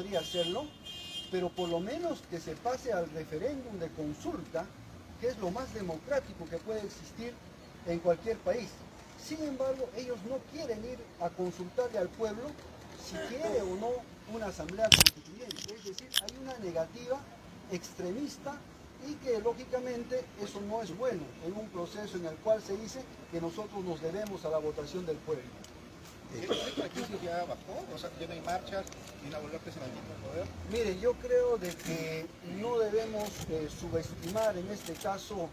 podría hacerlo, pero por lo menos que se pase al referéndum de consulta, que es lo más democrático que puede existir en cualquier país. Sin embargo, ellos no quieren ir a consultarle al pueblo si quiere o no una asamblea constituyente. Es decir, hay una negativa extremista y que lógicamente eso no es bueno en un proceso en el cual se dice que nosotros nos debemos a la votación del pueblo. ¿La crisis ya bajó? O sea, ya no hay marchas, ni una volver presionamiento al poder. Mire, yo creo de que no debemos subestimar en este caso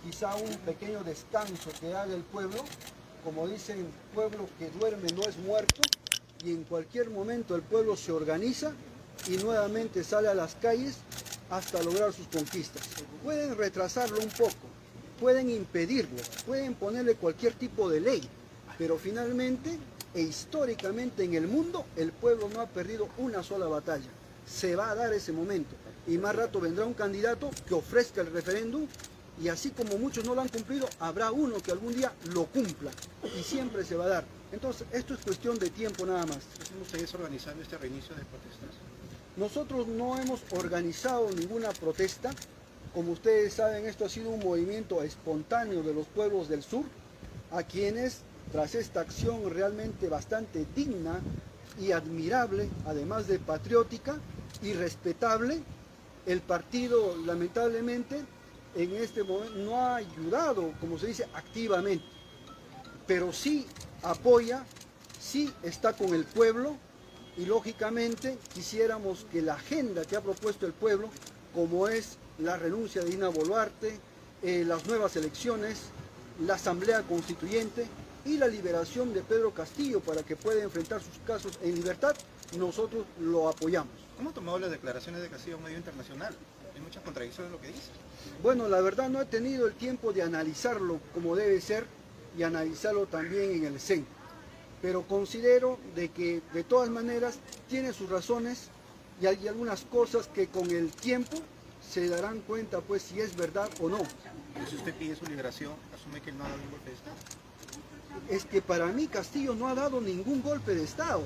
quizá un pequeño descanso que haga el pueblo. Como dicen, pueblo que duerme no es muerto, y en cualquier momento el pueblo se organiza y nuevamente sale a las calles hasta lograr sus conquistas. Pueden retrasarlo un poco, pueden impedirlo, pueden ponerle cualquier tipo de ley, pero finalmente e históricamente en el mundo el pueblo no ha perdido una sola batalla. Se va a dar ese momento y más rato vendrá un candidato que ofrezca el referéndum y así como muchos no lo han cumplido, habrá uno que algún día lo cumpla y siempre se va a dar. Entonces esto es cuestión de tiempo nada más. ¿Están ustedes organizando este reinicio de protestas? Nosotros no hemos organizado ninguna protesta. Como ustedes saben, esto ha sido un movimiento espontáneo de los pueblos del sur, a quienes, tras esta acción realmente bastante digna y admirable, además de patriótica y respetable, el partido lamentablemente en este momento no ha ayudado, como se dice, activamente, pero sí apoya, sí está con el pueblo y lógicamente quisiéramos que la agenda que ha propuesto el pueblo, como es la renuncia de Dina Boluarte, las nuevas elecciones, la asamblea constituyente y la liberación de Pedro Castillo para que pueda enfrentar sus casos en libertad, nosotros lo apoyamos. ¿Cómo ha tomado las declaraciones de Castillo a un medio internacional? Hay muchas contradicciones en lo que dice. Bueno, la verdad no he tenido el tiempo de analizarlo como debe ser y analizarlo también en el CEN, pero considero de que de todas maneras tiene sus razones y hay algunas cosas que con el tiempo se darán cuenta pues si es verdad o no. Pero si usted pide su liberación, asume que él no ha dado un golpe de Estado. Es que para mí Castillo no ha dado ningún golpe de Estado.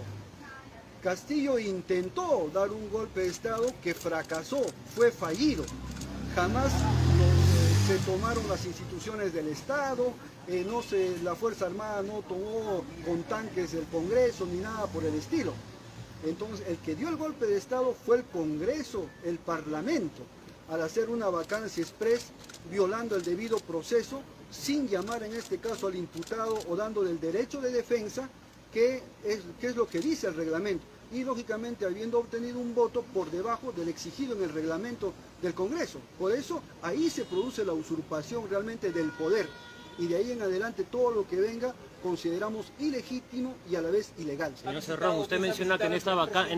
Castillo intentó dar un golpe de Estado que fracasó, fue fallido. Jamás se tomaron las instituciones del Estado, la Fuerza Armada no tomó con tanques el Congreso ni nada por el estilo. Entonces el que dio el golpe de Estado fue el Congreso, el Parlamento, al hacer una vacancia express, violando el debido proceso, sin llamar en este caso al imputado o dándole el derecho de defensa, que es lo que dice el reglamento. Y lógicamente habiendo obtenido un voto por debajo del exigido en el reglamento del Congreso. Por eso ahí se produce la usurpación realmente del poder. Y de ahí en adelante todo lo que venga consideramos ilegítimo y a la vez ilegal. Señor Cerrón, usted menciona que en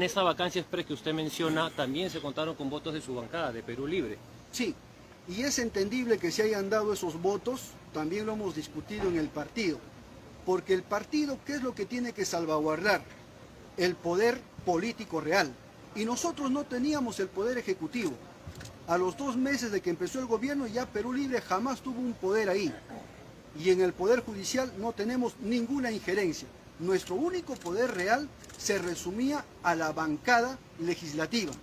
esta vacancia express que usted menciona también se contaron con votos de su bancada, de Perú Libre. Sí, y es entendible que se hayan dado esos votos, también lo hemos discutido en el partido, porque el partido, ¿qué es lo que tiene que salvaguardar? El poder político real. Y nosotros no teníamos el poder ejecutivo. A los 2 meses de que empezó el gobierno ya Perú Libre jamás tuvo un poder ahí. Y en el poder judicial no tenemos ninguna injerencia. Nuestro único poder real se resumía a la bancada legislativa.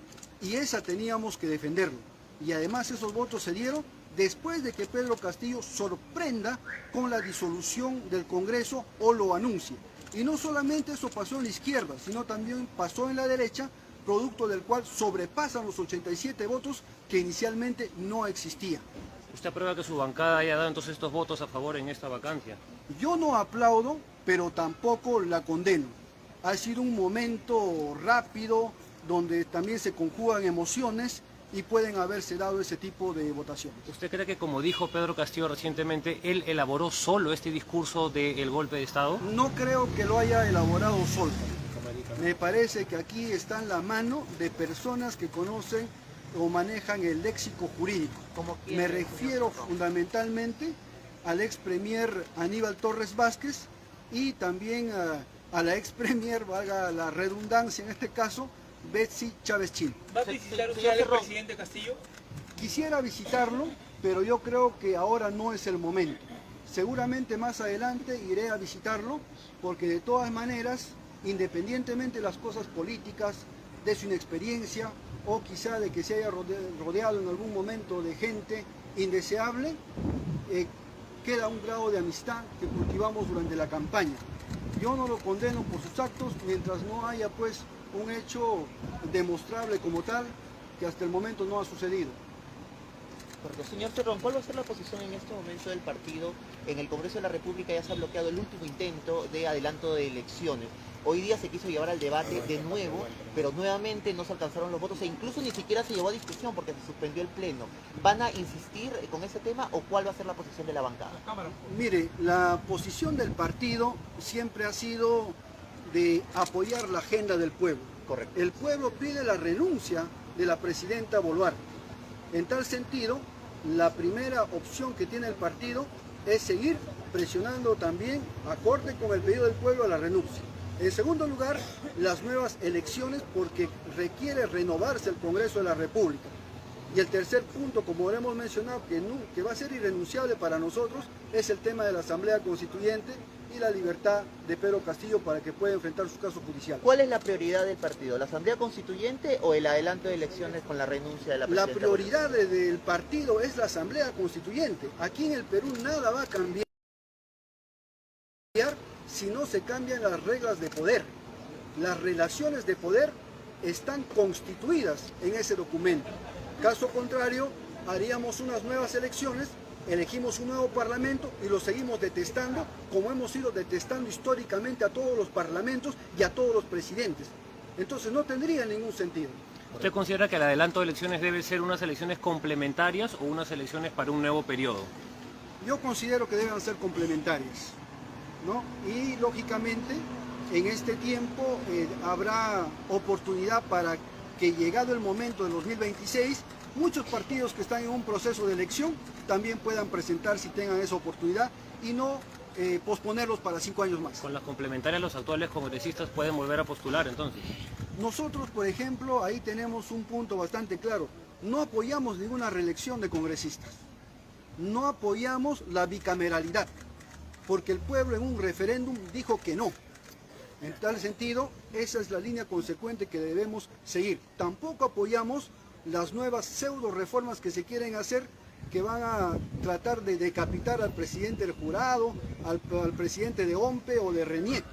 Y esa teníamos que defenderlo. Y además esos votos se dieron después de que Pedro Castillo sorprenda con la disolución del Congreso o lo anuncie. Y no solamente eso pasó en la izquierda, sino también pasó en la derecha, producto del cual sobrepasan los 87 votos que inicialmente no existían. ¿Usted aprueba que su bancada haya dado entonces estos votos a favor en esta vacancia? Yo no aplaudo, pero tampoco la condeno. Ha sido un momento rápido, donde también se conjugan emociones y pueden haberse dado ese tipo de votaciones. ¿Usted cree que, como dijo Pedro Castillo recientemente, él elaboró solo este discurso del golpe de Estado? No creo que lo haya elaborado solo. Me parece que aquí está en la mano de personas que conocen o manejan el léxico jurídico. Me refiero fundamentalmente al ex premier Aníbal Torres Vázquez y también a la ex premier, valga la redundancia en este caso, Betsy Chávez Chil. ¿Va a visitar usted al presidente Castillo? Quisiera visitarlo, pero yo creo que ahora no es el momento. Seguramente más adelante iré a visitarlo, porque de todas maneras, independientemente de las cosas políticas de su inexperiencia o quizá de que se haya rodeado en algún momento de gente indeseable, queda un grado de amistad que cultivamos durante la campaña. Yo no lo condeno por sus actos mientras no haya pues un hecho demostrable como tal, que hasta el momento no ha sucedido. Porque, señor Cerrón, ¿cuál va a ser la posición en este momento del partido? En el Congreso de la República ya se ha bloqueado el último intento de adelanto de elecciones. Hoy día se quiso llevar al debate de nuevo, pero nuevamente no se alcanzaron los votos e incluso ni siquiera se llevó a discusión porque se suspendió el pleno. ¿Van a insistir con ese tema o cuál va a ser la posición de la bancada? Mire, la posición del partido siempre ha sido de apoyar la agenda del pueblo. Correcto. El pueblo pide la renuncia de la presidenta Boluarte. En tal sentido, la primera opción que tiene el partido es seguir presionando también, acorde con el pedido del pueblo, a la renuncia. En segundo lugar, las nuevas elecciones, porque requiere renovarse el Congreso de la República. Y el tercer punto, como lo hemos mencionado, que va a ser irrenunciable para nosotros, es el tema de la Asamblea Constituyente y la libertad de Pedro Castillo para que pueda enfrentar su caso judicial. ¿Cuál es la prioridad del partido? ¿La Asamblea Constituyente o el adelanto de elecciones con la renuncia de la presidenta? La prioridad del partido es la Asamblea Constituyente. Aquí en el Perú nada va a cambiar si no se cambian las reglas de poder. Las relaciones de poder están constituidas en ese documento. Caso contrario, haríamos unas nuevas elecciones, elegimos un nuevo parlamento y lo seguimos detestando, como hemos ido detestando históricamente a todos los parlamentos y a todos los presidentes. Entonces no tendría ningún sentido. ¿Usted considera que el adelanto de elecciones debe ser unas elecciones complementarias o unas elecciones para un nuevo periodo? Yo considero que deben ser complementarias, ¿no? Y lógicamente en este tiempo habrá oportunidad para que, llegado el momento del 2026, muchos partidos que están en un proceso de elección también puedan presentarse y tengan esa oportunidad y no posponerlos para 5 años más. Con las complementarias los actuales congresistas pueden volver a postular entonces. Nosotros, por ejemplo, ahí tenemos un punto bastante claro. No apoyamos ninguna reelección de congresistas. No apoyamos la bicameralidad, porque el pueblo en un referéndum dijo que no. En tal sentido, esa es la línea consecuente que debemos seguir. Tampoco apoyamos las nuevas pseudo reformas que se quieren hacer, que van a tratar de decapitar al presidente del jurado, al presidente de OMPE o de RENIEC,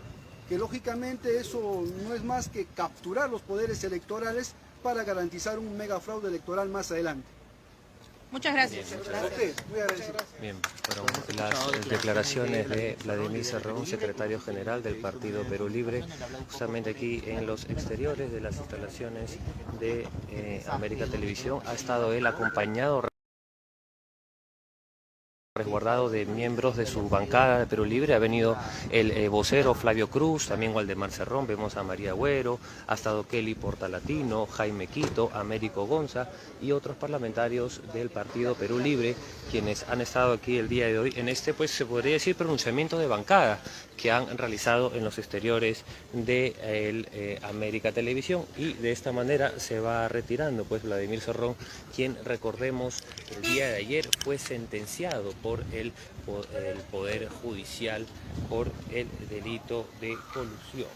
que lógicamente eso no es más que capturar los poderes electorales para garantizar un mega fraude electoral más adelante. Muchas gracias. Muy agradecido. Bien, fueron las declaraciones de Vladimir Cerrón, secretario general del Partido Perú Libre, justamente aquí en los exteriores de las instalaciones de América Televisión. Ha estado él acompañado, resguardado de miembros de su bancada de Perú Libre. Ha venido el vocero Flavio Cruz, también Waldemar Cerrón, vemos a María Agüero, ha estado Kelly Portalatino, Jaime Quito, Américo Gonza y otros parlamentarios del Partido Perú Libre, quienes han estado aquí el día de hoy en este, pues se podría decir, pronunciamiento de bancada que han realizado en los exteriores de América Televisión, y de esta manera se va retirando pues Vladimir Cerrón, quien, recordemos, el día de ayer fue sentenciado por el Poder Judicial por el delito de colusión,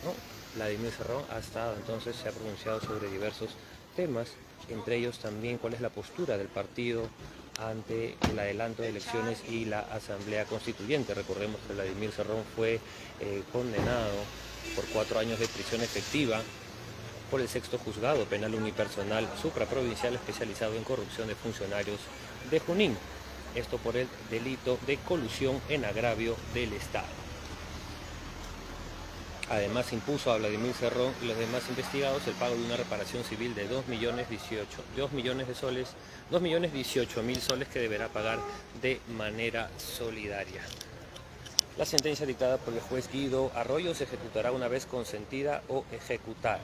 ¿no? Vladimir Cerrón ha estado entonces, se ha pronunciado sobre diversos temas, entre ellos también cuál es la postura del partido ante el adelanto de elecciones y la Asamblea Constituyente. Recordemos que Vladimir Cerrón fue condenado por 4 años de prisión efectiva por el 6º Juzgado Penal Unipersonal Supraprovincial especializado en corrupción de funcionarios de Junín. Esto por el delito de colusión en agravio del Estado. Además, impuso a Vladimir Cerrón y los demás investigados el pago de una reparación civil de 2.018.000 soles que deberá pagar de manera solidaria. La sentencia dictada por el juez Guido Arroyo se ejecutará una vez consentida o ejecutada.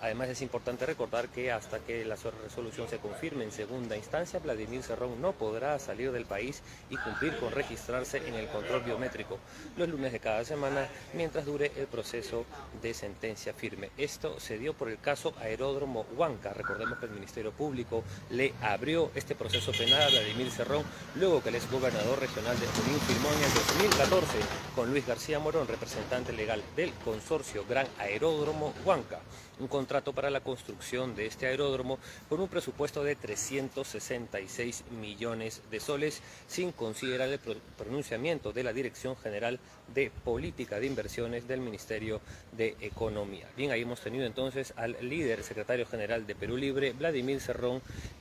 Además, es importante recordar que hasta que la resolución se confirme en segunda instancia, Vladimir Cerrón no podrá salir del país y cumplir con registrarse en el control biométrico los lunes de cada semana mientras dure el proceso de sentencia firme. Esto se dio por el caso Aeródromo Huanca. Recordemos que el Ministerio Público le abrió este proceso penal a Vladimir Cerrón luego que el exgobernador regional de Junín firmó en el 2014 con Luis García Morón, representante legal del consorcio Gran Aeródromo Huanca, un contrato para la construcción de este aeródromo con un presupuesto de 366 millones de soles, sin considerar el pronunciamiento de la Dirección General de Política de Inversiones del Ministerio de Economía. Bien, ahí hemos tenido entonces al líder secretario general de Perú Libre, Vladimir Cerrón,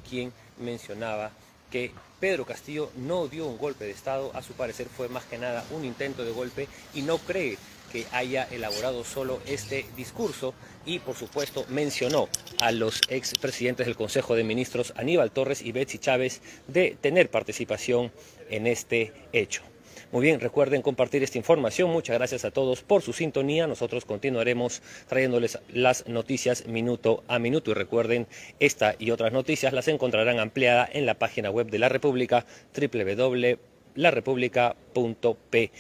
quien mencionaba que Pedro Castillo no dio un golpe de Estado, a su parecer fue más que nada un intento de golpe y no cree que haya elaborado solo este discurso, y por supuesto mencionó a los expresidentes del Consejo de Ministros Aníbal Torres y Betsy Chávez de tener participación en este hecho. Muy bien, recuerden compartir esta información. Muchas gracias a todos por su sintonía. Nosotros continuaremos trayéndoles las noticias minuto a minuto. Y recuerden, esta y otras noticias las encontrarán ampliada en la página web de La República, www.larepublica.pe.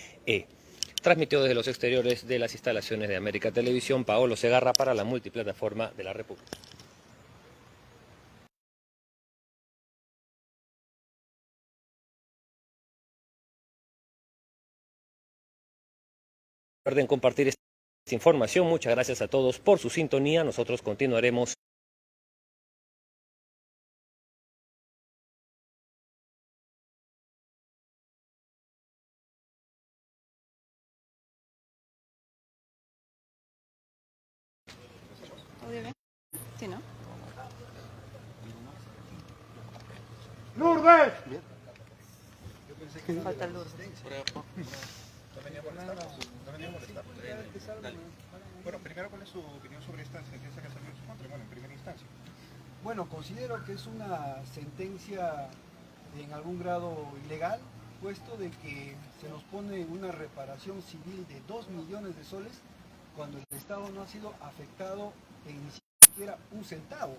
Transmitió desde los exteriores de las instalaciones de América Televisión, Paolo Segarra para la multiplataforma de La República. Recuerden compartir esta información. Muchas gracias a todos por su sintonía. Nosotros continuaremos. ¿Audio bien? Sí, ¿no? ¡Lourdes! Falta Lourdes. No venía a molestar. No venía a molestar. Bueno, primero, ¿cuál es su opinión sobre esta sentencia que ha salido en su contra? Bueno, en primera instancia. Bueno, considero que es una sentencia en algún grado ilegal, puesto de que se nos pone una reparación civil de 2 millones de soles cuando el Estado no ha sido afectado en ni siquiera un centavo,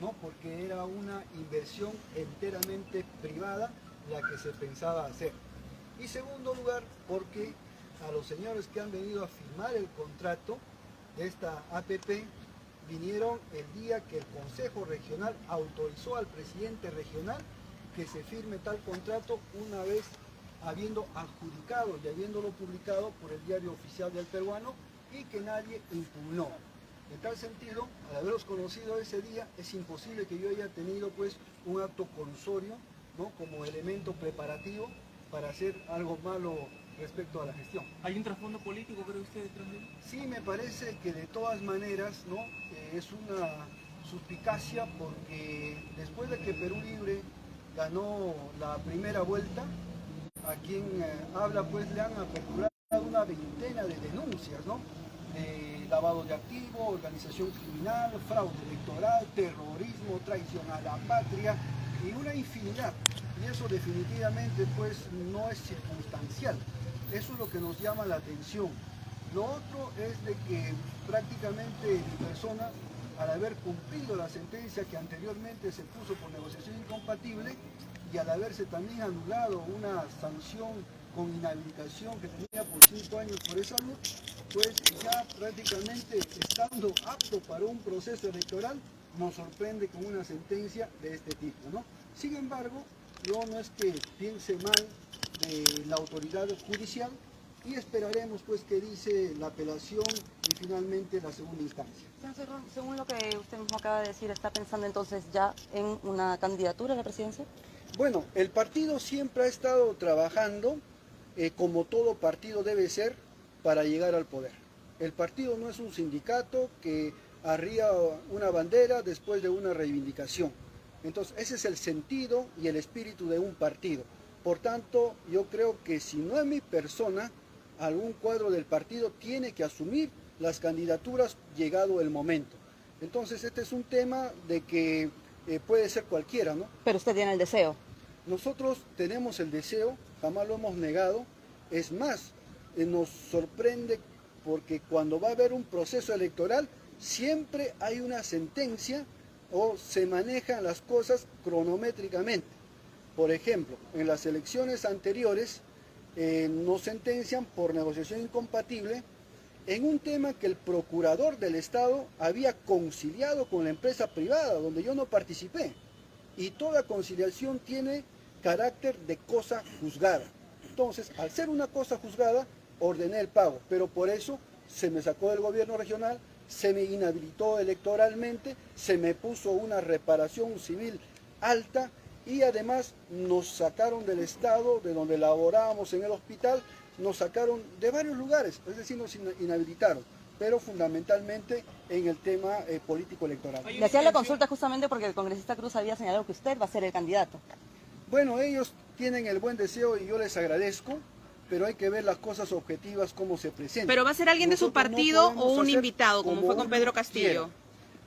¿no? Porque era una inversión enteramente privada la que se pensaba hacer. Y segundo lugar, porque a los señores que han venido a firmar el contrato de esta APP vinieron el día que el Consejo Regional autorizó al presidente regional que se firme tal contrato, una vez habiendo adjudicado y habiéndolo publicado por el Diario Oficial del Peruano, y que nadie impugnó. En tal sentido, al haberlos conocido ese día, es imposible que yo haya tenido pues un acto colusorio, ¿no?, como elemento preparativo para hacer algo malo respecto a la gestión. ¿Hay un trasfondo político, cree usted, detrás de él? Sí, me parece que de todas maneras, ¿no?, es una suspicacia, porque después de que Perú Libre ganó la primera vuelta, a quien habla pues le han aperturado una veintena de denuncias, ¿no?, de lavado de activos, organización criminal, fraude electoral, terrorismo, traición a la patria y una infinidad. Y eso definitivamente pues no es circunstancial. Eso es lo que nos llama la atención. Lo otro es de que prácticamente mi persona, al haber cumplido la sentencia que anteriormente se puso por negociación incompatible y al haberse también anulado una sanción con inhabilitación que tenía por 5 años por esa salud, pues ya prácticamente estando apto para un proceso electoral, nos sorprende con una sentencia de este tipo, ¿no? Sin embargo, yo no es que piense mal de la autoridad judicial, y esperaremos pues qué dice la apelación y finalmente la segunda instancia. Señor Cerrón, según lo que usted mismo acaba de decir, ¿está pensando entonces ya en una candidatura a la presidencia? Bueno, el partido siempre ha estado trabajando como todo partido debe ser para llegar al poder. El partido no es un sindicato que arría una bandera después de una reivindicación. Entonces ese es el sentido y el espíritu de un partido. Por tanto, yo creo que si no es mi persona, algún cuadro del partido tiene que asumir las candidaturas llegado el momento. Entonces este es un tema de que puede ser cualquiera, ¿no? Pero usted tiene el deseo. Nosotros tenemos el deseo, jamás lo hemos negado. Es más, nos sorprende porque cuando va a haber un proceso electoral siempre hay una sentencia o se manejan las cosas cronométricamente. Por ejemplo, en las elecciones anteriores nos sentencian por negociación incompatible en un tema que el procurador del Estado había conciliado con la empresa privada, donde yo no participé. Y toda conciliación tiene carácter de cosa juzgada. Entonces, al ser una cosa juzgada, ordené el pago, pero por eso se me sacó del gobierno regional se me inhabilitó electoralmente, se me puso una reparación civil alta y además nos sacaron del estado de donde laborábamos en el hospital, nos sacaron de varios lugares, es decir, nos inhabilitaron, pero fundamentalmente en el tema político electoral. Le hacía la consulta justamente porque el congresista Cruz había señalado que usted va a ser el candidato. Bueno, ellos tienen el buen deseo y yo les agradezco, pero hay que ver las cosas objetivas, cómo se presentan. ¿Pero va a ser alguien de su Nosotros no partido o podemos un hacer invitado, como fue con uno Pedro Castillo? quiera.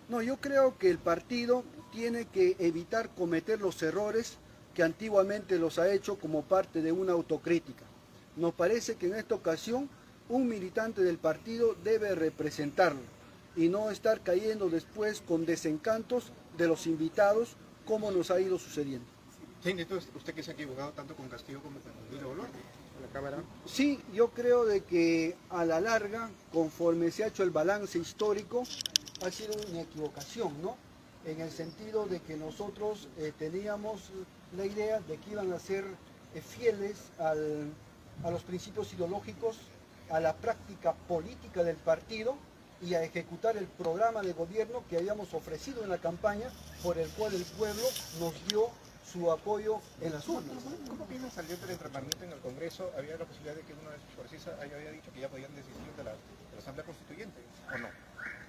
No, yo creo que el partido tiene que evitar cometer los errores que antiguamente los ha hecho como parte de una autocrítica. Nos parece que en esta ocasión un militante del partido debe representarlo y no estar cayendo después con desencantos de los invitados como nos ha ido sucediendo. Sí, entonces usted que se ha equivocado tanto con Castillo como con Dina Boluarte, la Cámara. Sí, yo creo de que a la larga, conforme se ha hecho el balance histórico, ha sido una equivocación, ¿no? En el sentido de que nosotros teníamos la idea de que iban a ser fieles a los principios ideológicos, a la práctica política del partido y a ejecutar el programa de gobierno que habíamos ofrecido en la campaña, por el cual el pueblo nos dio su apoyo en las urnas. ¿Cómo piensa salir del entrenamiento en el Congreso? Había la posibilidad de que uno de sus congresistas había dicho que ya podían desistir de la Asamblea Constituyente, ¿o no?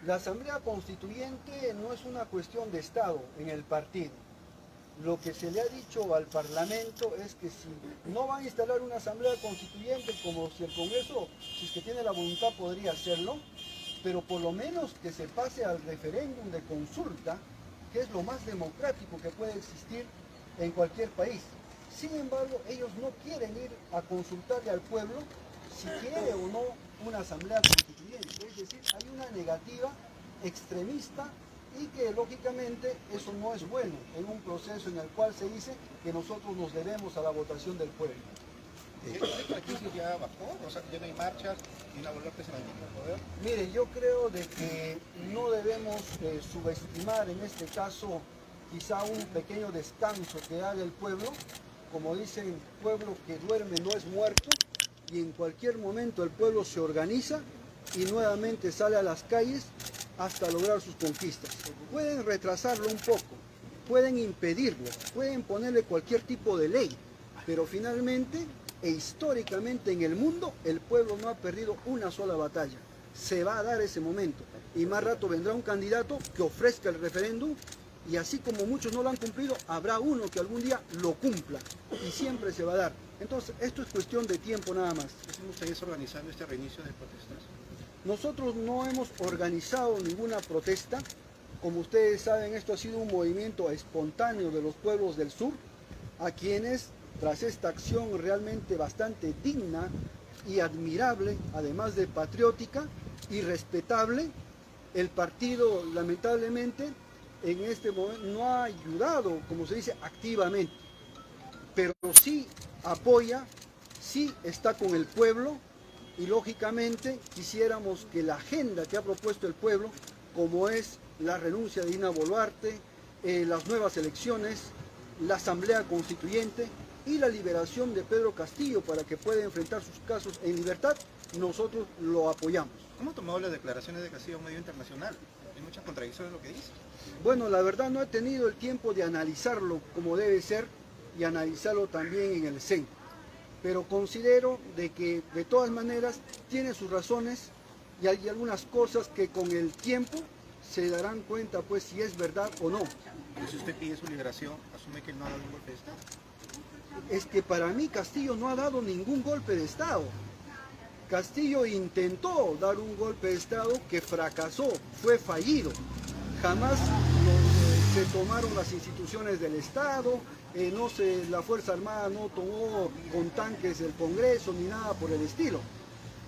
La Asamblea Constituyente no es una cuestión de Estado en el partido. Lo que se le ha dicho al Parlamento es que si no van a instalar una Asamblea Constituyente, como si el Congreso, si es que tiene la voluntad, podría hacerlo, pero por lo menos que se pase al referéndum de consulta, que es lo más democrático que puede existir en cualquier país. Sin embargo, ellos no quieren ir a consultarle al pueblo si quiere o no una asamblea constituyente. Es decir, hay una negativa extremista y que lógicamente eso no es bueno en un proceso en el cual se dice que nosotros nos debemos a la votación del pueblo. ¿La crisis ya bajó? O sea, ya no hay marchas y Dina Boluarte se mantiene en el poder. Mire, yo creo de que no debemos subestimar en este caso quizá un pequeño descanso que haga el pueblo. Como dicen, pueblo que duerme no es muerto, y en cualquier momento el pueblo se organiza y nuevamente sale a las calles hasta lograr sus conquistas. Pueden retrasarlo un poco, pueden impedirlo, pueden ponerle cualquier tipo de ley, pero finalmente e históricamente en el mundo el pueblo no ha perdido una sola batalla. Se va a dar ese momento y más rato vendrá un candidato que ofrezca el referéndum y así como muchos no lo han cumplido, habrá uno que algún día lo cumpla y siempre se va a dar. Entonces esto es cuestión de tiempo nada más. ¿Están ustedes organizando este reinicio de protestas? Nosotros no hemos organizado ninguna protesta. Como ustedes saben, esto ha sido un movimiento espontáneo de los pueblos del sur, a quienes, tras esta acción realmente bastante digna y admirable, además de patriótica y respetable, el partido lamentablemente en este momento no ha ayudado, como se dice, activamente, pero sí apoya, sí está con el pueblo y lógicamente quisiéramos que la agenda que ha propuesto el pueblo, como es la renuncia de Dina Boluarte, las nuevas elecciones, la Asamblea Constituyente y la liberación de Pedro Castillo para que pueda enfrentar sus casos en libertad, nosotros lo apoyamos. ¿Cómo ha tomado las declaraciones de Castillo a un medio internacional? Hay muchas contradicciones en lo que dice. Bueno, la verdad no he tenido el tiempo de analizarlo como debe ser y analizarlo también en el CEN. Pero considero de que de todas maneras tiene sus razones y hay algunas cosas que con el tiempo se darán cuenta pues si es verdad o no. Y si usted pide su liberación, asume que él no ha dado un golpe de Estado. Es que para mí Castillo no ha dado ningún golpe de Estado. Castillo intentó dar un golpe de Estado que fracasó, fue fallido. Jamás se tomaron las instituciones del Estado, la Fuerza Armada no tomó con tanques el Congreso ni nada por el estilo.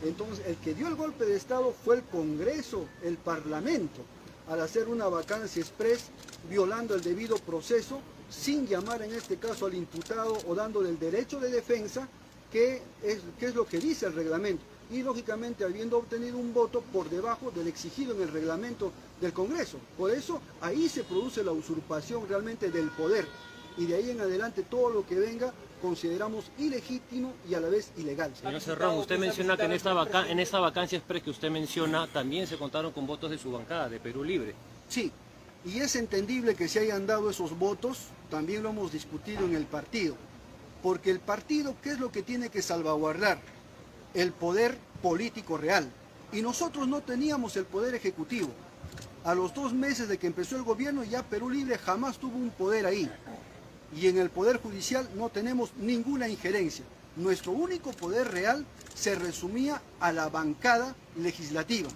Entonces el que dio el golpe de Estado fue el Congreso, el Parlamento, al hacer una vacancia express, violando el debido proceso, sin llamar en este caso al imputado o dándole el derecho de defensa, que es lo que dice el reglamento. Y lógicamente habiendo obtenido un voto por debajo del exigido en el reglamento del Congreso. Por eso ahí se produce la usurpación realmente del poder. y de ahí en adelante todo lo que venga consideramos ilegítimo y a la vez ilegal. Señor Cerrón, usted menciona que en esta vacancia express que usted menciona también se contaron con votos de su bancada, de Perú Libre. Sí, y es entendible que se hayan dado esos votos, también lo hemos discutido en el partido, porque el partido, ¿qué es lo que tiene que salvaguardar? El poder político real. Y nosotros no teníamos el poder ejecutivo. A los 2 meses de que empezó el gobierno ya Perú Libre jamás tuvo un poder ahí. Y en el poder judicial no tenemos ninguna injerencia. Nuestro único poder real se resumía a la bancada legislativa.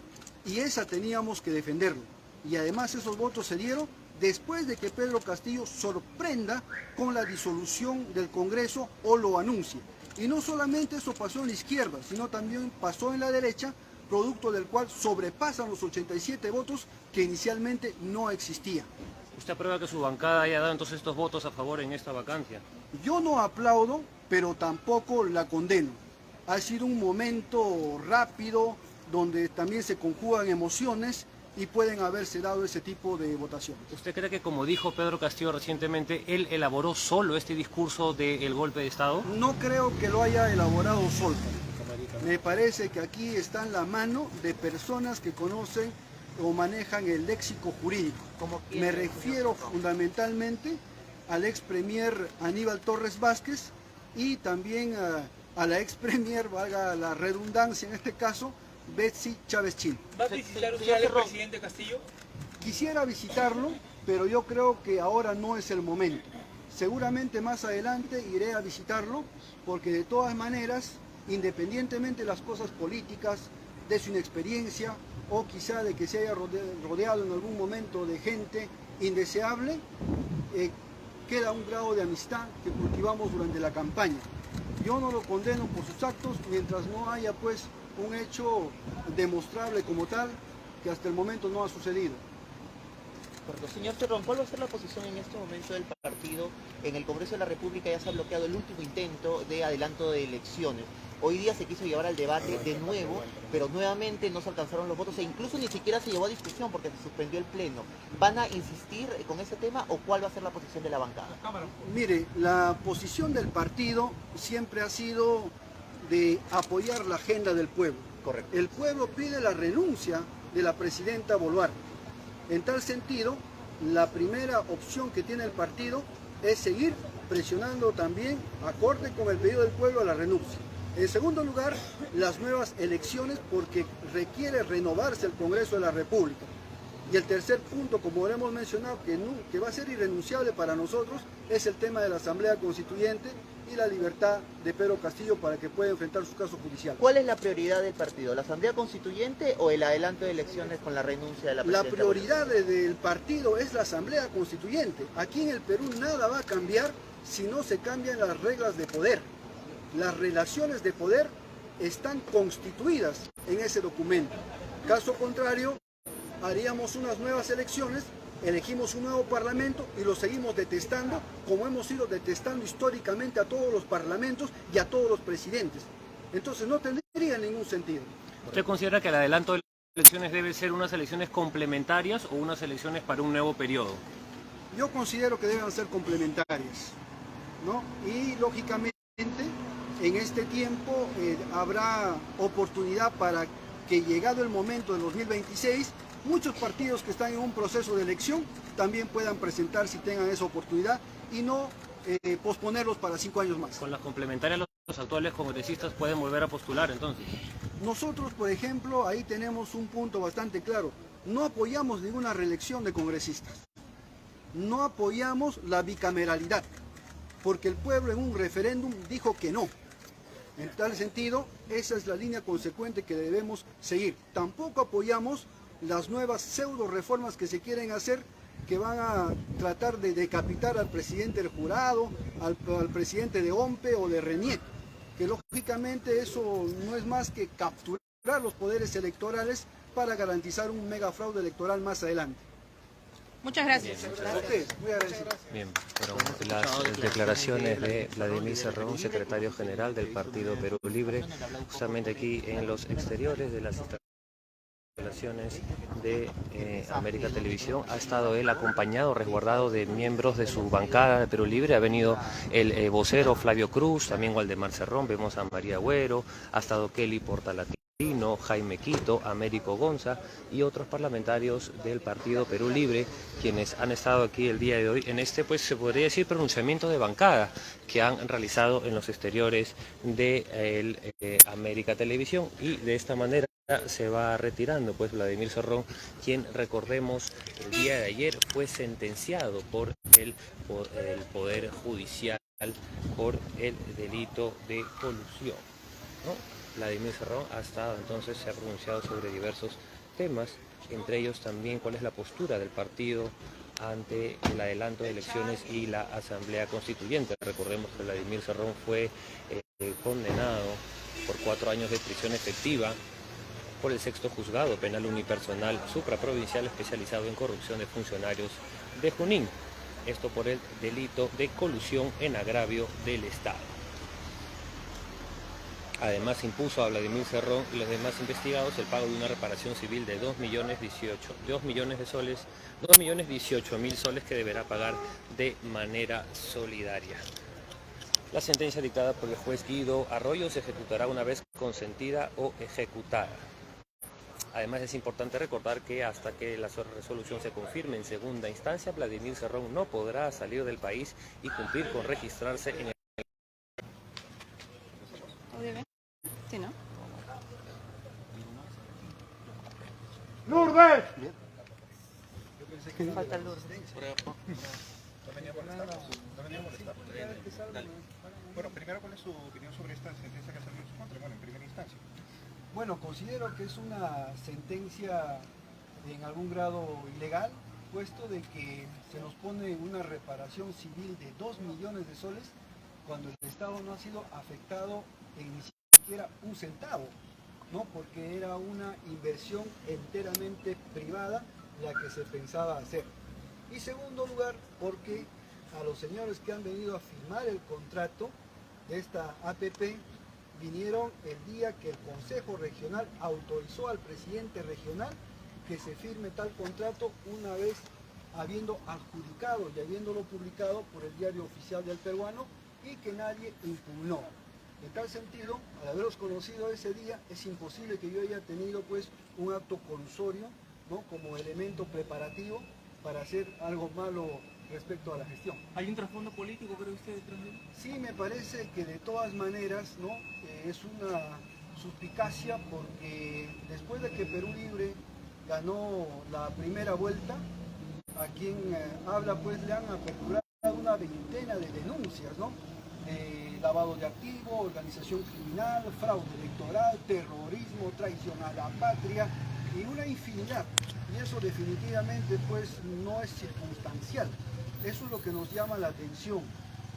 Y esa teníamos que defenderlo. Y además esos votos se dieron después de que Pedro Castillo sorprenda con la disolución del Congreso o lo anuncie. Y no solamente eso pasó en la izquierda, sino también pasó en la derecha, producto del cual sobrepasan los 87 votos que inicialmente no existían. ¿Usted aprueba que su bancada haya dado entonces estos votos a favor en esta vacancia? Yo no aplaudo, pero tampoco la condeno. Ha sido un momento rápido, donde también se conjugan emociones y pueden haberse dado ese tipo de votaciones. ¿Usted cree que, como dijo Pedro Castillo recientemente, él elaboró solo este discurso del golpe de Estado? No creo que lo haya elaborado solo. Me parece que aquí está en la mano de personas que conocen o manejan el léxico jurídico. Me refiero fundamentalmente al ex premier Aníbal Torres Vázquez y también a la ex premier, valga la redundancia en este caso, Betsy Chávez Chil. ¿Va a visitar usted al presidente Castillo? Quisiera visitarlo, pero yo creo que ahora no es el momento. Seguramente más adelante iré a visitarlo, porque de todas maneras, independientemente de las cosas políticas, de su inexperiencia o quizá de que se haya rodeado en algún momento de gente indeseable, queda un grado de amistad que cultivamos durante la campaña. Yo no lo condeno por sus actos mientras no haya pues un hecho demostrable como tal, que hasta el momento no ha sucedido. Correcto. Señor Cerrón, ¿cuál va a ser la posición en este momento del partido? En el Congreso de la República ya se ha bloqueado el último intento de adelanto de elecciones. Hoy día se quiso llevar al debate de nuevo, pero nuevamente no se alcanzaron los votos e incluso ni siquiera se llevó a discusión porque se suspendió el pleno. ¿Van a insistir con ese tema o cuál va a ser la posición de la bancada? Mire, la posición del partido siempre ha sido de apoyar la agenda del pueblo. Correcto. El pueblo pide la renuncia de la presidenta Boluarte. En tal sentido, la primera opción que tiene el partido es seguir presionando también, acorde con el pedido del pueblo, a la renuncia. En segundo lugar, las nuevas elecciones, porque requiere renovarse el Congreso de la República. Y el tercer punto, como lo hemos mencionado, que va a ser irrenunciable para nosotros, es el tema de la Asamblea Constituyente y la libertad de Pedro Castillo para que pueda enfrentar su caso judicial. ¿Cuál es la prioridad del partido? ¿La Asamblea Constituyente o el adelanto de elecciones con la renuncia de la presidenta? La prioridad del partido es la Asamblea Constituyente. Aquí en el Perú nada va a cambiar si no se cambian las reglas de poder. Las relaciones de poder están constituidas en ese documento. Caso contrario, haríamos unas nuevas elecciones, elegimos un nuevo parlamento y lo seguimos detestando, como hemos ido detestando históricamente a todos los parlamentos y a todos los presidentes. Entonces no tendría ningún sentido. ¿Usted considera que el adelanto de elecciones debe ser unas elecciones complementarias o unas elecciones para un nuevo periodo? Yo considero que deben ser complementarias, ¿no? Y lógicamente en este tiempo habrá oportunidad para que, llegado el momento de 2026, muchos partidos que están en un proceso de elección también puedan presentar si tengan esa oportunidad y no posponerlos para 5 años más. Con las complementarias los actuales congresistas pueden volver a postular entonces. Nosotros, por ejemplo, ahí tenemos un punto bastante claro. No apoyamos ninguna reelección de congresistas. No apoyamos la bicameralidad, porque el pueblo en un referéndum dijo que no. En tal sentido, esa es la línea consecuente que debemos seguir. Tampoco apoyamos las nuevas pseudo reformas que se quieren hacer, que van a tratar de decapitar al presidente del jurado, al presidente de OMPE o de RENIEC, que lógicamente eso no es más que capturar los poderes electorales para garantizar un mega fraude electoral más adelante. Muchas gracias. Muy agradecido. Bien, fueron las declaraciones de Vladimir Cerrón, secretario general del Partido Perú Libre, justamente aquí en los exteriores de las instalaciones instalaciones de América Televisión. Ha estado él acompañado, resguardado de miembros de su bancada de Perú Libre. Ha venido el vocero Flavio Cruz, también Waldemar Cerrón, vemos a María Agüero, ha estado Kelly Portalatino, Jaime Quito, Américo Gonza y otros parlamentarios del Partido Perú Libre, quienes han estado aquí el día de hoy en este, pues se podría decir, pronunciamiento de bancada que han realizado en los exteriores de América Televisión, y de esta manera se va retirando pues Vladimir Cerrón, quien, recordemos, el día de ayer fue sentenciado por el Poder Judicial por el delito de colusión, ¿no? Vladimir Cerrón ha estado entonces, se ha pronunciado sobre diversos temas, entre ellos también cuál es la postura del partido ante el adelanto de elecciones y la Asamblea Constituyente. Recordemos que Vladimir Cerrón fue condenado por 4 años de prisión efectiva por el 6º Juzgado Penal Unipersonal Supraprovincial especializado en corrupción de funcionarios de Junín. Esto por el delito de colusión en agravio del Estado. Además, impuso a Vladimir Cerrón y los demás investigados el pago de una reparación civil de 2.018.000 soles que deberá pagar de manera solidaria. La sentencia dictada por el juez Guido Arroyo se ejecutará una vez consentida o ejecutada. Además, es importante recordar que hasta que la resolución se confirme en segunda instancia, Vladimir Cerrón no podrá salir del país y cumplir con registrarse en el... ¿Audio bien? Sí, ¿no? ¡Lourdes! Falta el Lourdes. ¿No venía a molestar? ¿No venía a molestar? Dale. Bueno, primero, ¿cuál es su opinión sobre esta sentencia que ha salido en su contra? Bueno, en primera instancia. Bueno, considero que es una sentencia en algún grado ilegal, puesto de que se nos pone una reparación civil de 2 millones de soles cuando el Estado no ha sido afectado en ni siquiera un centavo, ¿no? Porque era una inversión enteramente privada la que se pensaba hacer. Y segundo lugar, porque a los señores que han venido a firmar el contrato de esta APP vinieron el día que el Consejo Regional autorizó al presidente regional que se firme tal contrato, una vez habiendo adjudicado y habiéndolo publicado por el Diario Oficial del Peruano, y que nadie impugnó. En tal sentido, al haberlos conocido ese día, es imposible que yo haya tenido pues un acto colusorio, ¿no?, como elemento preparativo para hacer algo malo respecto a la gestión. ¿Hay un trasfondo político, cree usted, detrás de él? Sí, me parece que de todas maneras, ¿no?, es una suspicacia, porque después de que Perú Libre ganó la primera vuelta, a quien habla pues le han aperturado una veintena de denuncias, ¿no?, de lavado de activos, organización criminal, fraude electoral, terrorismo, traición a la patria y una infinidad. Y eso definitivamente pues no es circunstancial. Eso es lo que nos llama la atención.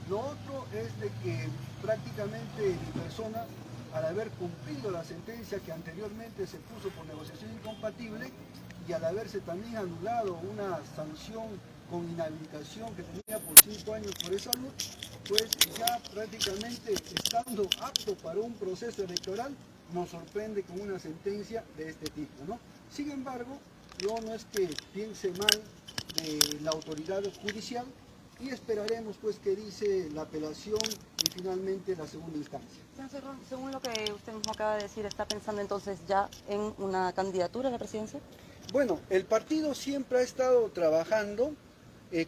Lo otro es de que prácticamente mi persona, al haber cumplido la sentencia que anteriormente se puso por negociación incompatible, y al haberse también anulado una sanción con inhabilitación que tenía por 5 años por esa salud, pues ya prácticamente estando apto para un proceso electoral, nos sorprende con una sentencia de este tipo, ¿no? Sin embargo, yo no es que piense mal de la autoridad judicial, y esperaremos pues qué dice la apelación y finalmente la segunda instancia. Señor Cerrón, según lo que usted mismo acaba de decir, ¿está pensando entonces ya en una candidatura a la presidencia? Bueno, el partido siempre ha estado trabajando,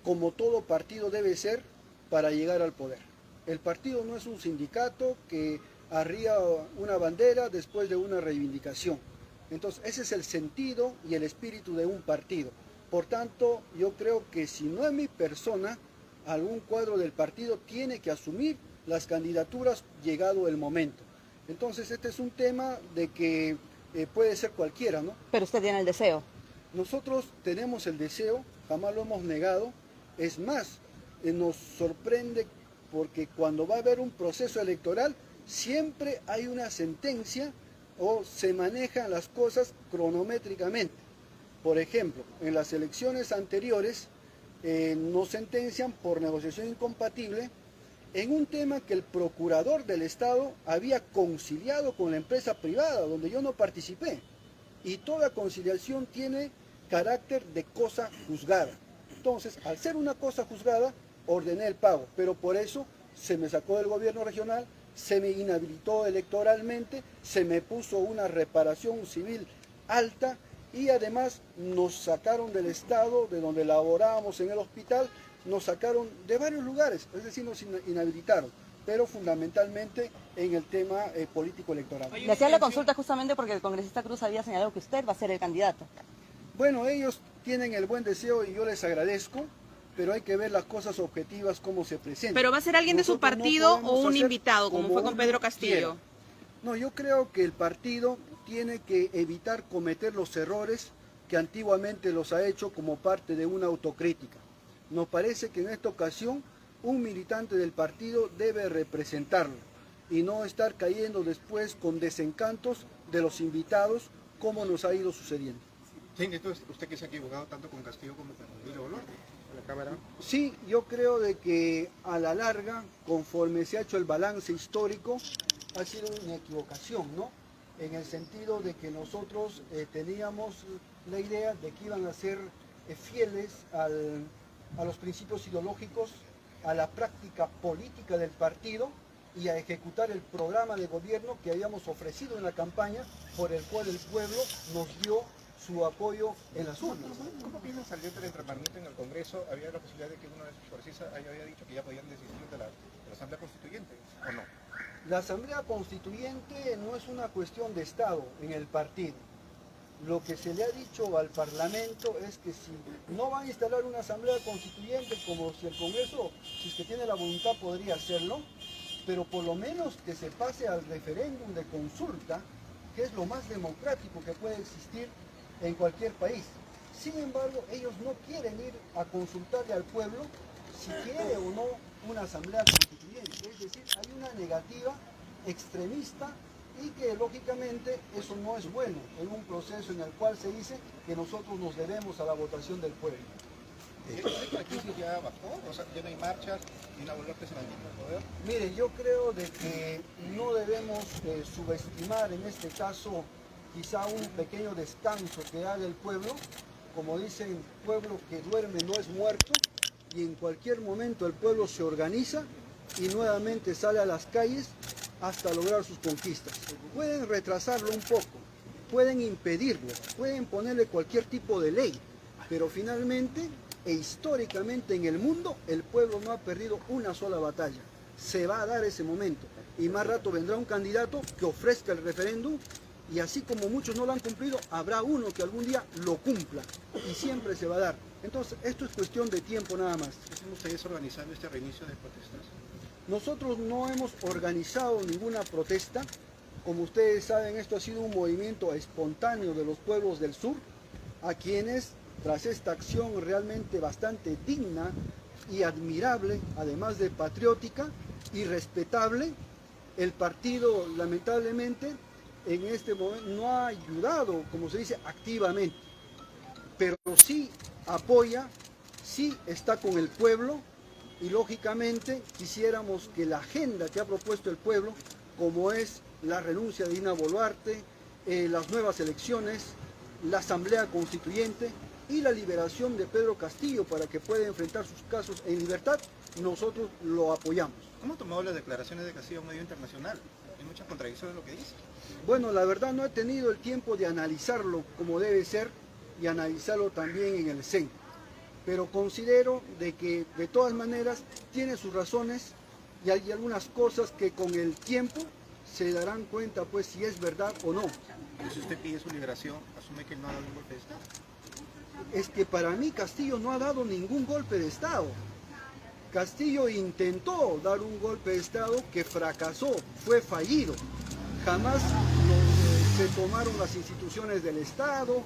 como todo partido debe ser, para llegar al poder. El partido no es un sindicato que arría una bandera después de una reivindicación. Entonces, ese es el sentido y el espíritu de un partido. Por tanto, yo creo que si no es mi persona, algún cuadro del partido tiene que asumir las candidaturas llegado el momento. Entonces, este es un tema de que puede ser cualquiera, ¿no? Pero usted tiene el deseo. Nosotros tenemos el deseo, jamás lo hemos negado. Es más, nos sorprende porque cuando va a haber un proceso electoral, siempre hay una sentencia o se manejan las cosas cronométricamente. Por ejemplo, en las elecciones anteriores nos sentencian por negociación incompatible en un tema que el procurador del Estado había conciliado con la empresa privada, donde yo no participé. y toda conciliación tiene carácter de cosa juzgada. Entonces, al ser una cosa juzgada, ordené el pago, pero por eso se me sacó del gobierno regional, se me inhabilitó electoralmente, se me puso una reparación civil alta y además nos sacaron del estado de donde laborábamos en el hospital, nos sacaron de varios lugares, es decir, nos inhabilitaron, pero fundamentalmente en el tema político electoral. Le hacía la consulta justamente porque el congresista Cruz había señalado que usted va a ser el candidato. Bueno, ellos tienen el buen deseo y yo les agradezco, pero hay que ver las cosas objetivas cómo se presentan. ¿Pero va a ser alguien de su Nosotros no partido o podemos un hacer invitado, como fue con uno Pedro Castillo? quiera. No, yo creo que el partido tiene que evitar cometer los errores que antiguamente los ha hecho como parte de una autocrítica. Nos parece que en esta ocasión un militante del partido debe representarlo y no estar cayendo después con desencantos de los invitados como nos ha ido sucediendo. Sí, entonces usted que se ha equivocado tanto con Castillo como con Vilo Olor, la Cámara. Sí, yo creo de que a la larga, conforme se ha hecho el balance histórico, ha sido una equivocación, ¿no? En el sentido de que nosotros teníamos la idea de que iban a ser fieles a los principios ideológicos, a la práctica política del partido y a ejecutar el programa de gobierno que habíamos ofrecido en la campaña, por el cual el pueblo nos dio su apoyo en las urnas. ¿Cómo piensan salir del entrenamiento en el Congreso? Había la posibilidad de que uno de sus congresistas había dicho que ya podían desistir de la Asamblea Constituyente, ¿o no? La Asamblea Constituyente no es una cuestión de Estado en el partido. Lo que se le ha dicho al Parlamento es que si no van a instalar una Asamblea Constituyente, como si el Congreso, si es que tiene la voluntad, podría hacerlo, pero por lo menos que se pase al referéndum de consulta, que es lo más democrático que puede existir en cualquier país. Sin embargo, ellos no quieren ir a consultarle al pueblo si quiere o no una asamblea constituyente. Es decir, hay una negativa extremista y que lógicamente eso no es bueno en un proceso en el cual se dice que nosotros nos debemos a la votación del pueblo. ¿La crisis ya bajó? O sea, ya no hay marchas y una Boluarte se mantiene en el poder. Mire, yo creo de que no debemos subestimar en este caso quizá un pequeño descanso que haga el pueblo. Como dicen, pueblo que duerme no es muerto, y en cualquier momento el pueblo se organiza y nuevamente sale a las calles hasta lograr sus conquistas. Pueden retrasarlo un poco, pueden impedirlo, pueden ponerle cualquier tipo de ley, pero finalmente e históricamente en el mundo el pueblo no ha perdido una sola batalla. Se va a dar ese momento y más rato vendrá un candidato que ofrezca el referéndum y así como muchos no lo han cumplido, habrá uno que algún día lo cumpla y siempre se va a dar. Entonces esto es cuestión de tiempo nada más. ¿Están ustedes organizando este reinicio de protestas? Nosotros no hemos organizado ninguna protesta. Como ustedes saben, esto ha sido un movimiento espontáneo de los pueblos del sur, a quienes, tras esta acción realmente bastante digna y admirable, además de patriótica y respetable, el partido lamentablemente en este momento no ha ayudado, como se dice, activamente, pero sí apoya, sí está con el pueblo y lógicamente quisiéramos que la agenda que ha propuesto el pueblo, como es la renuncia de Dina Boluarte, las nuevas elecciones, la Asamblea Constituyente y la liberación de Pedro Castillo para que pueda enfrentar sus casos en libertad, nosotros lo apoyamos. ¿Cómo ha tomado las declaraciones de Castillo a un medio internacional? Hay muchas contradicciones en lo que dice. Bueno, la verdad no he tenido el tiempo de analizarlo como debe ser y analizarlo también en el CEN, pero considero de que de todas maneras tiene sus razones y hay algunas cosas que con el tiempo se darán cuenta pues si es verdad o no. Pero si usted pide su liberación, asume que no ha dado un golpe de Estado. Es que para mí Castillo no ha dado ningún golpe de Estado. Castillo intentó dar un golpe de Estado que fracasó, fue fallido. Jamás se tomaron las instituciones del Estado,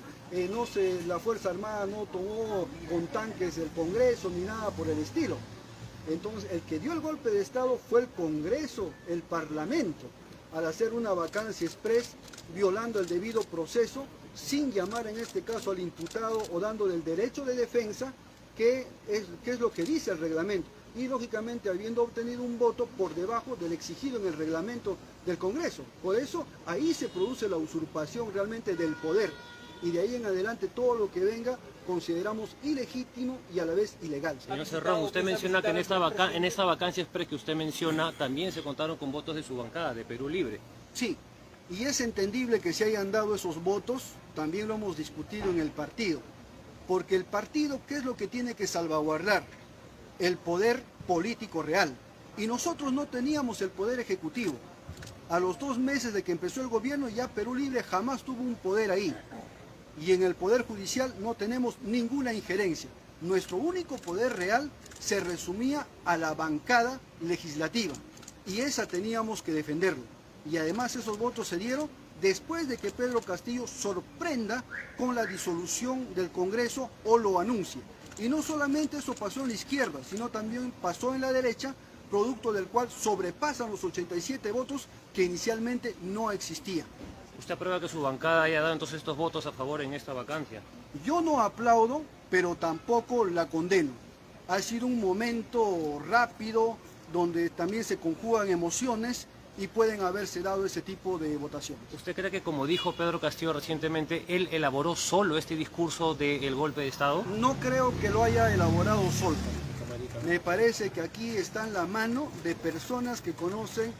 la Fuerza Armada no tomó con tanques el Congreso ni nada por el estilo. Entonces el que dio el golpe de Estado fue el Congreso, el Parlamento, al hacer una vacancia express, violando el debido proceso, sin llamar en este caso al imputado o dándole el derecho de defensa, que es lo que dice el reglamento. Y lógicamente habiendo obtenido un voto por debajo del exigido en el reglamento del Congreso. Por eso ahí se produce la usurpación realmente del poder. y de ahí en adelante todo lo que venga consideramos ilegítimo y a la vez ilegal. Señor Cerrón, usted menciona que en esta vacancia express que usted menciona también se contaron con votos de su bancada, de Perú Libre. Sí, y es entendible que se hayan dado esos votos, también lo hemos discutido en el partido, porque el partido, ¿qué es lo que tiene que salvaguardar? El poder político real. Y nosotros no teníamos el poder ejecutivo. A los 2 meses de que empezó el gobierno, ya Perú Libre jamás tuvo un poder ahí. Y en el poder judicial no tenemos ninguna injerencia. Nuestro único poder real se resumía a la bancada legislativa. Y esa teníamos que defenderlo. Y además esos votos se dieron después de que Pedro Castillo sorprenda con la disolución del Congreso o lo anuncie. Y no solamente eso pasó en la izquierda, sino también pasó en la derecha, producto del cual sobrepasan los 87 votos que inicialmente no existían. ¿Usted aprueba que su bancada haya dado entonces estos votos a favor en esta vacancia? Yo no aplaudo, pero tampoco la condeno. Ha sido un momento rápido, donde también se conjugan emociones y pueden haberse dado ese tipo de votaciones. ¿Usted cree que, como dijo Pedro Castillo recientemente, él elaboró solo este discurso del golpe de Estado? No creo que lo haya elaborado solo. Me parece que aquí está en la mano de personas que conocen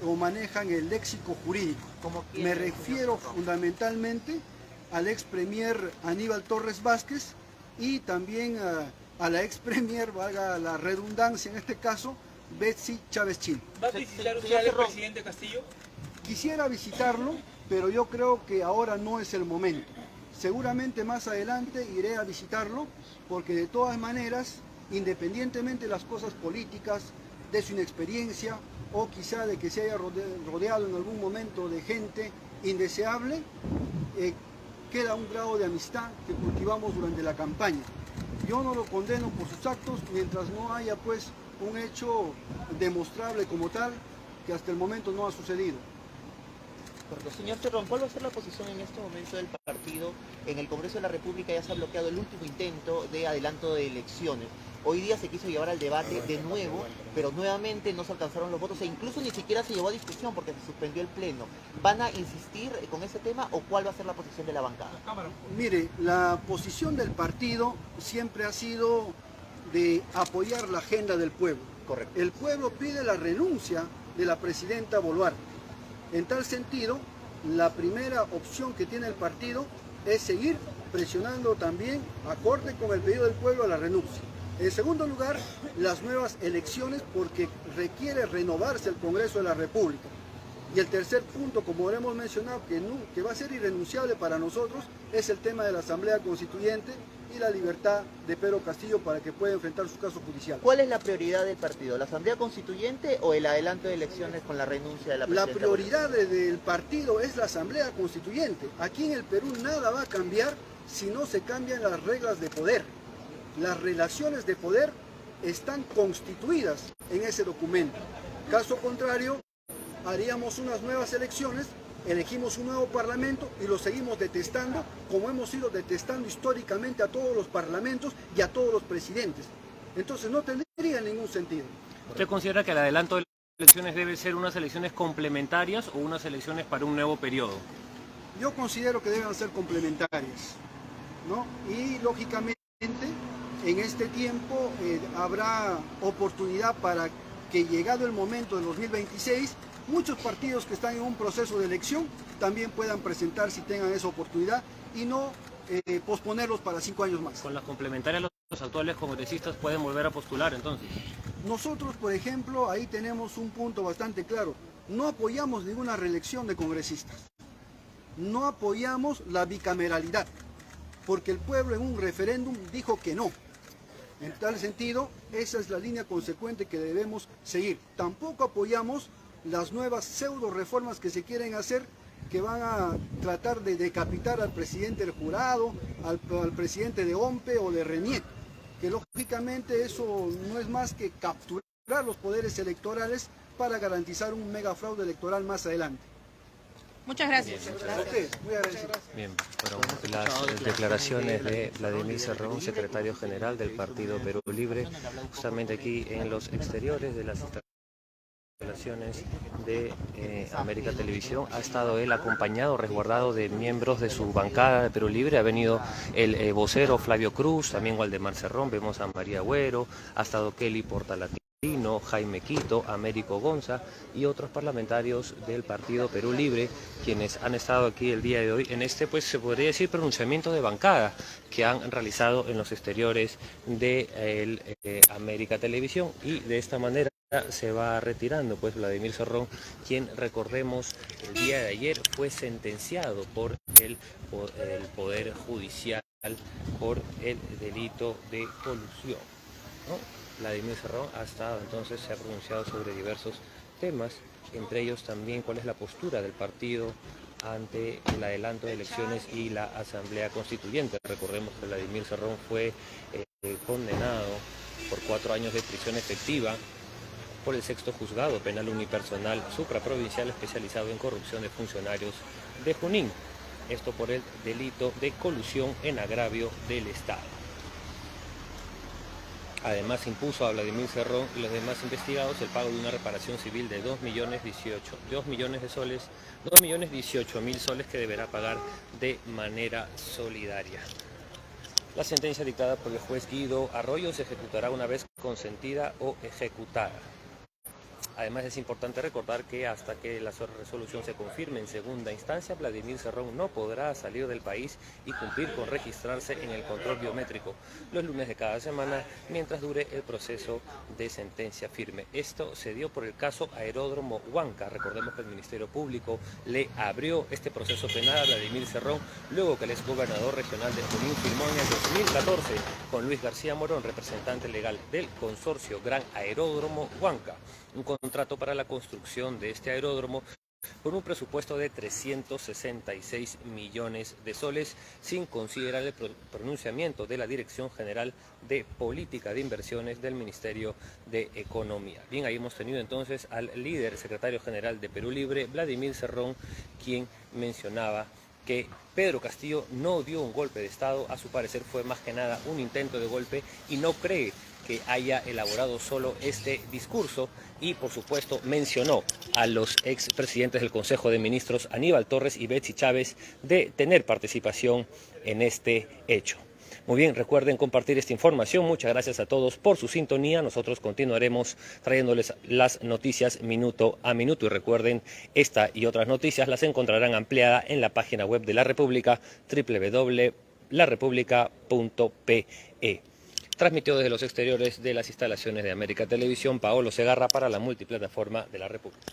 o manejan el léxico jurídico. Me refiero fundamentalmente al ex premier Aníbal Torres Vázquez y también a la ex premier, valga la redundancia en este caso, Betsy Chávez Chil. ¿Va a visitar usted al presidente Castillo? Quisiera visitarlo, pero yo creo que ahora no es el momento. Seguramente más adelante iré a visitarlo, porque de todas maneras, independientemente de las cosas políticas, de su inexperiencia o quizá de que se haya rodeado en algún momento de gente indeseable, queda un grado de amistad que cultivamos durante la campaña. Yo no lo condeno por sus actos mientras no haya pues un hecho demostrable como tal, que hasta el momento no ha sucedido. Correcto. Señor Cerrón, ¿cuál va a ser la posición en este momento del partido? En el Congreso de la República ya se ha bloqueado el último intento de adelanto de elecciones. Hoy día se quiso llevar al debate de nuevo, pero nuevamente no se alcanzaron los votos e incluso ni siquiera se llevó a discusión porque se suspendió el pleno. ¿Van a insistir con ese tema o cuál va a ser la posición de la bancada? Mire, la posición del partido siempre ha sido de apoyar la agenda del pueblo. Correcto. El pueblo pide la renuncia de la presidenta Boluarte. En tal sentido, la primera opción que tiene el partido es seguir presionando también, acorde con el pedido del pueblo, a la renuncia. En segundo lugar, las nuevas elecciones, porque requiere renovarse el Congreso de la República. Y el tercer punto, como lo hemos mencionado, que va a ser irrenunciable para nosotros, es el tema de la Asamblea Constituyente y la libertad de Pedro Castillo para que pueda enfrentar su caso judicial. ¿Cuál es la prioridad del partido? ¿La Asamblea Constituyente o el adelanto de elecciones con la renuncia de la La presidenta? prioridad del partido es la Asamblea Constituyente. Aquí en el Perú nada va a cambiar si no se cambian las reglas de poder. Las relaciones de poder están constituidas en ese documento. Caso contrario, haríamos unas nuevas elecciones, elegimos un nuevo parlamento y lo seguimos detestando, como hemos ido detestando históricamente a todos los parlamentos y a todos los presidentes. Entonces no tendría ningún sentido. ¿Usted considera que el adelanto de elecciones debe ser unas elecciones complementarias o unas elecciones para un nuevo periodo? Yo considero que deben ser complementarias, ¿no? Y lógicamente en este tiempo habrá oportunidad para que, llegado el momento del 2026, muchos partidos que están en un proceso de elección también puedan presentarse y tengan esa oportunidad y no posponerlos para 5 años más. Con las complementarias, los actuales congresistas pueden volver a postular entonces. Nosotros, por ejemplo, ahí tenemos un punto bastante claro. No apoyamos ninguna reelección de congresistas. No apoyamos la bicameralidad, porque el pueblo en un referéndum dijo que no. En tal sentido, esa es la línea consecuente que debemos seguir. Tampoco apoyamos las nuevas pseudo reformas que se quieren hacer, que van a tratar de decapitar al presidente del jurado, al presidente de OMPE o de RENIEC, que lógicamente eso no es más que capturar los poderes electorales para garantizar un mega fraude electoral más adelante. Muchas gracias. Muy agradecido. Bien, fueron las declaraciones de Vladimir Cerrón, secretario general del Partido Perú Libre, justamente aquí en los exteriores de las instalaciones instalaciones de América Televisión. Ha estado él acompañado, resguardado de miembros de su bancada de Perú Libre. Ha venido el vocero Flavio Cruz, también Waldemar Cerrón, vemos a María Agüero, ha estado Kelly Portalatino, Jaime Quito, Américo Gonza y otros parlamentarios del Partido Perú Libre, quienes han estado aquí el día de hoy en este, pues se podría decir, pronunciamiento de bancada que han realizado en los exteriores de América Televisión, y de esta manera se va retirando pues Vladimir Cerrón, quien, recordemos, el día de ayer fue sentenciado por el Poder Judicial por el delito de colusión, ¿no? Vladimir Cerrón ha estado entonces, se ha pronunciado sobre diversos temas, entre ellos también cuál es la postura del partido ante el adelanto de elecciones y la Asamblea Constituyente. Recordemos que Vladimir Cerrón fue condenado por 4 años de prisión efectiva por el 6º Juzgado Penal Unipersonal Supraprovincial especializado en corrupción de funcionarios de Junín. Esto por el delito de colusión en agravio del Estado. Además, impuso a Vladimir Cerrón y los demás investigados el pago de una reparación civil de 2.018.000 soles que deberá pagar de manera solidaria. La sentencia dictada por el juez Guido Arroyo se ejecutará una vez consentida o ejecutada. Además, es importante recordar que hasta que la resolución se confirme en segunda instancia, Vladimir Cerrón no podrá salir del país y cumplir con registrarse en el control biométrico los lunes de cada semana mientras dure el proceso de sentencia firme. Esto se dio por el caso Aeródromo Huanca. Recordemos que el Ministerio Público le abrió este proceso penal a Vladimir Cerrón luego que el exgobernador regional de Junín firmó en el 2014 con Luis García Morón, representante legal del consorcio Gran Aeródromo Huanca, un contrato para la construcción de este aeródromo con un presupuesto de 366 millones de soles, sin considerar el pronunciamiento de la Dirección General de Política de Inversiones del Ministerio de Economía. Bien, ahí hemos tenido entonces al líder secretario general de Perú Libre, Vladimir Cerrón, quien mencionaba que Pedro Castillo no dio un golpe de Estado. A su parecer fue más que nada un intento de golpe y no cree que haya elaborado solo este discurso, y por supuesto mencionó a los expresidentes del Consejo de Ministros Aníbal Torres y Betsy Chávez de tener participación en este hecho. Muy bien, recuerden compartir esta información. Muchas gracias a todos por su sintonía. Nosotros continuaremos trayéndoles las noticias minuto a minuto, y recuerden, esta y otras noticias las encontrarán ampliada en la página web de La República, www.larepublica.pe. Transmitió desde los exteriores de las instalaciones de América Televisión Paolo Segarra para la multiplataforma de La República.